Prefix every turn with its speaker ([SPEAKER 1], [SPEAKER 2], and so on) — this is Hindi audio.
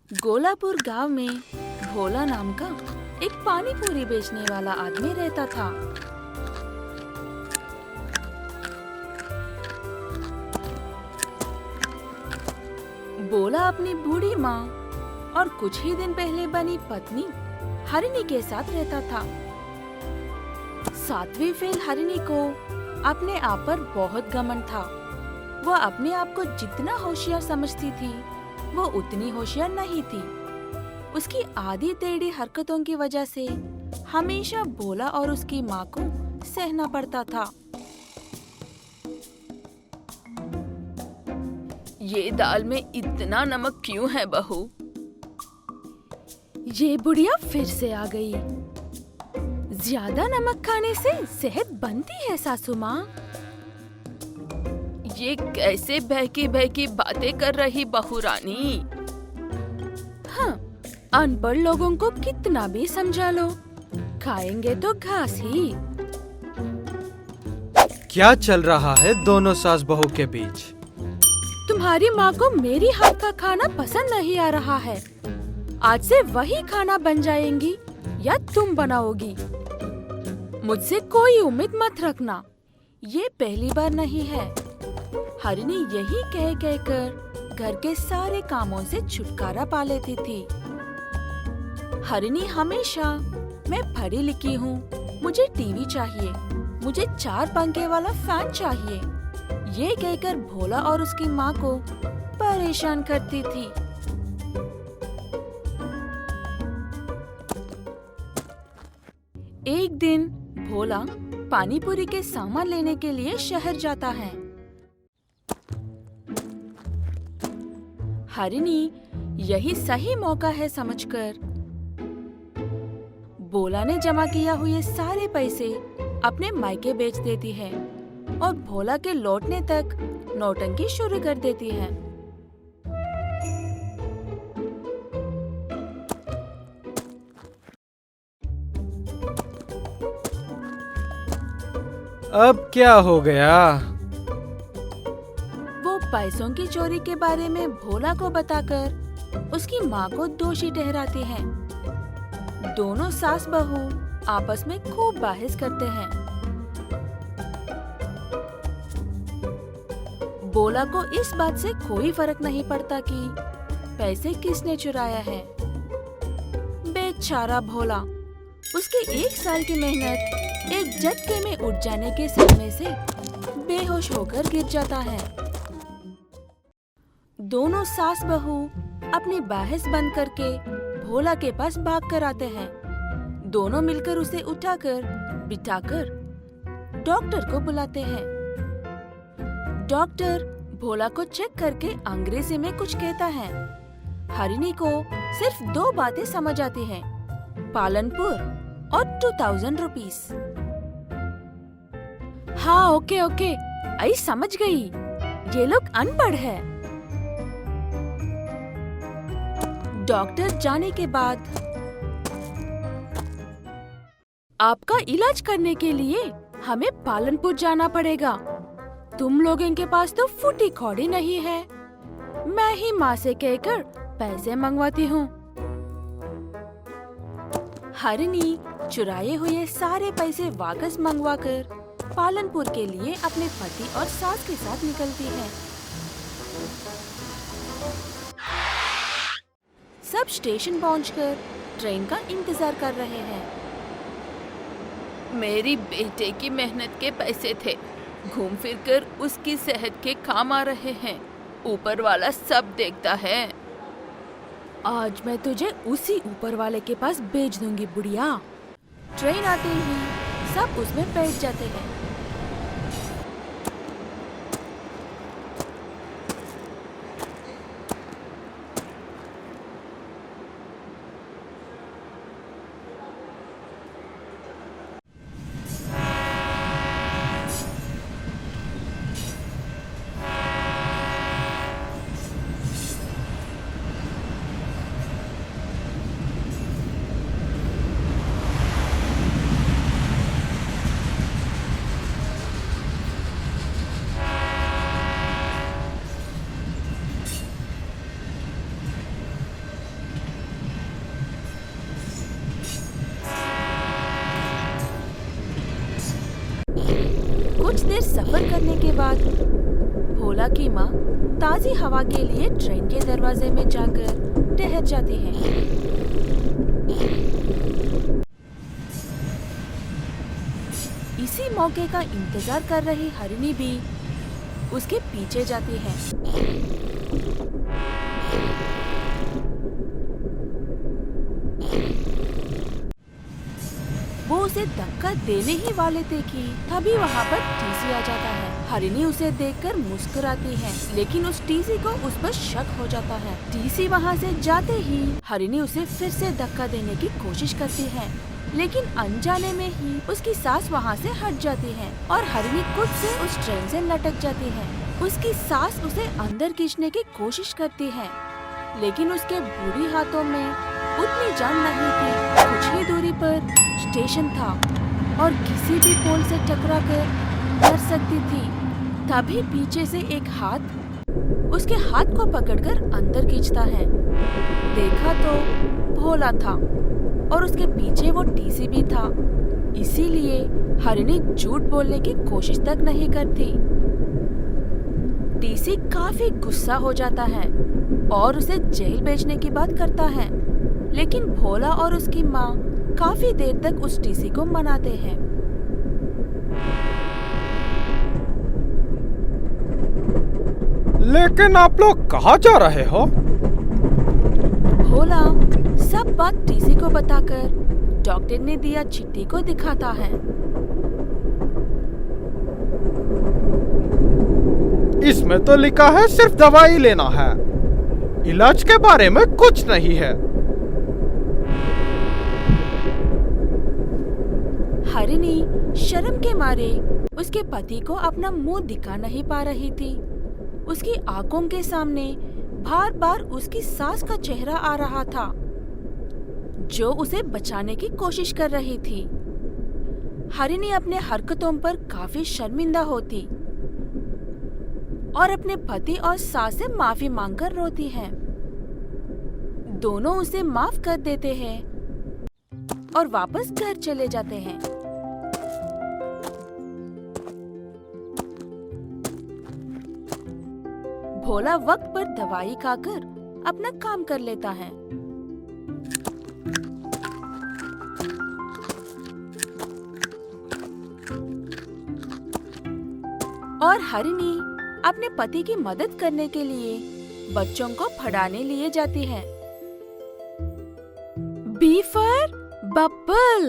[SPEAKER 1] गोलापुर गांव में भोला नाम का एक पानी पूरी बेचने वाला आदमी रहता था। भोला अपनी बूढ़ी माँ और कुछ ही दिन पहले बनी पत्नी हरिणी के साथ रहता था। 7वीं फेल हरिणी को अपने आप पर बहुत घमंड था। वह अपने आप को जितना होशियार समझती थी, वो उतनी होशियार नहीं थी। उसकी आधी टेढ़ी हरकतों की वजह से हमेशा भोला और उसकी माँ को सहना पड़ता था। ये दाल में इतना नमक क्यों है बहू? ये बुढ़िया फिर से आ गई। ज्यादा नमक खाने से सेहत बनती है सासू माँ। ये कैसे बहकी बहकी बातें कर रही बहू रानी? हाँ, अनपढ़ लोगों को कितना भी समझा लो, खाएंगे तो घास ही।
[SPEAKER 2] क्या चल रहा है दोनों सास बहू के बीच?
[SPEAKER 1] तुम्हारी माँ को मेरी हाथ का खाना पसंद नहीं आ रहा है। आज से वही खाना बन जाएंगी या तुम बनाओगी। मुझसे कोई उम्मीद मत रखना, ये पहली बार नहीं है। हरिणी यही कह कहकर घर के सारे कामों से छुटकारा पा लेती थी। हरिणी हमेशा मैं पढ़ी लिखी हूँ, मुझे टीवी चाहिए, मुझे 4 पंखे वाला फैन चाहिए, ये कहकर भोला और उसकी माँ को परेशान करती थी। एक दिन भोला पानी पूरी के सामान लेने के लिए शहर जाता है। हरिणी यही सही मौका है समझकर भोला ने जमा किया हुए सारे पैसे अपने मायके बेच देती है और भोला के लौटने तक नौटंकी शुरू कर देती है।
[SPEAKER 2] अब क्या हो गया?
[SPEAKER 1] वो पैसों की चोरी के बारे में भोला को बताकर उसकी माँ को दोषी ठहराती है। दोनों सास बहू आपस में खूब बहस करते हैं। भोला को इस बात से कोई फर्क नहीं पड़ता कि पैसे किसने चुराया है। बेचारा भोला, उसकी 1 साल की मेहनत एक झटके में उठ जाने के सदमे से बेहोश होकर गिर जाता है। दोनों सास बहू अपनी बहस बंद करके भोला के पास भाग कर आते हैं। दोनों मिलकर उसे उठाकर बिठाकर डॉक्टर को बुलाते हैं। डॉक्टर भोला को चेक करके अंग्रेजी में कुछ कहता है। हरिणी को सिर्फ 2 बातें समझ आती हैं, पालनपुर और 2000 रुपीस। हाँ, ओके, आई समझ गई, ये लोग अनपढ़ है। डॉक्टर जाने के बाद आपका इलाज करने के लिए हमें पालनपुर जाना पड़ेगा। तुम लोगों के पास तो फूटी कौड़ी नहीं है। मैं ही माँ से कहकर पैसे मंगवाती हूँ। हरिणी चुराए हुए सारे पैसे वापस मंगवाकर पालनपुर के लिए अपने पति और सास के साथ निकलती है। सब स्टेशन पहुंचकर ट्रेन का इंतजार कर रहे हैं। मेरी बेटे की मेहनत के पैसे थे, घूम फिरकर उसकी सेहत के काम आ रहे हैं। ऊपर वाला सब देखता है। आज मैं तुझे उसी ऊपर वाले के पास भेज दूंगी बुढ़िया। ट्रेन आते ही सब उसमें बैठ जाते हैं। देर सफर करने के बाद भोला की माँ ताजी हवा के लिए ट्रेन के दरवाजे में जाकर ठहर जाती है। इसी मौके का इंतजार कर रही हरिणी भी उसके पीछे जाती है। वो उसे धक्का देने ही वाले थे कि तभी वहाँ पर टीसी आ जाता है। हरिणी उसे देखकर मुस्कुराती है, लेकिन उस टीसी को उस पर शक हो जाता है। टीसी वहाँ से जाते ही हरिणी उसे फिर से धक्का देने की कोशिश करती है, लेकिन अनजाने में ही उसकी सांस वहाँ से हट जाती है और हरिणी खुद से उस ट्रेन से लटक जाती है। उसकी सांस उसे अंदर खींचने की कोशिश करती है, लेकिन उसके बूढ़ी हाथों में उतनी जान नहीं थी। कुछ ही दूरी पर स्टेशन था और किसी भी पोल से टकराकर मर सकती थी। तभी पीछे से एक हाथ उसके हाथ को पकड़कर अंदर खींचता है। देखा तो भोला था और उसके पीछे वो टीसी भी था। इसीलिए हरिणी झूठ बोलने की कोशिश तक नहीं करती। टीसी काफी गुस्सा हो जाता है और उसे जेल भेजने की बात करता है, लेकिन भोला और उसकी माँ काफी देर तक उस टीसी को मनाते हैं।
[SPEAKER 2] लेकिन आप लोग कहाँ जा रहे हो?
[SPEAKER 1] भोला सब बात टीसी को बताकर डॉक्टर ने दिया चिट्ठी को दिखाता है।
[SPEAKER 2] इसमें तो लिखा है सिर्फ दवाई लेना है, इलाज के बारे में कुछ नहीं है।
[SPEAKER 1] हरिणी शर्म के मारे उसके पति को अपना मुंह दिखा नहीं पा रही थी। उसकी आंखों के सामने बार बार उसकी सास का चेहरा आ रहा था, जो उसे बचाने की कोशिश कर रही थी। हरिणी अपने हरकतों पर काफी शर्मिंदा होती और अपने पति और सास से माफी मांगकर रोती है। दोनों उसे माफ कर देते हैं और वापस घर चले जाते हैं। भोला वक्त पर दवाई खाकर अपना काम कर लेता है। और हरिणी अपने पति की मदद करने के लिए बच्चों को पढ़ाने लिए जाती है। B for bubble.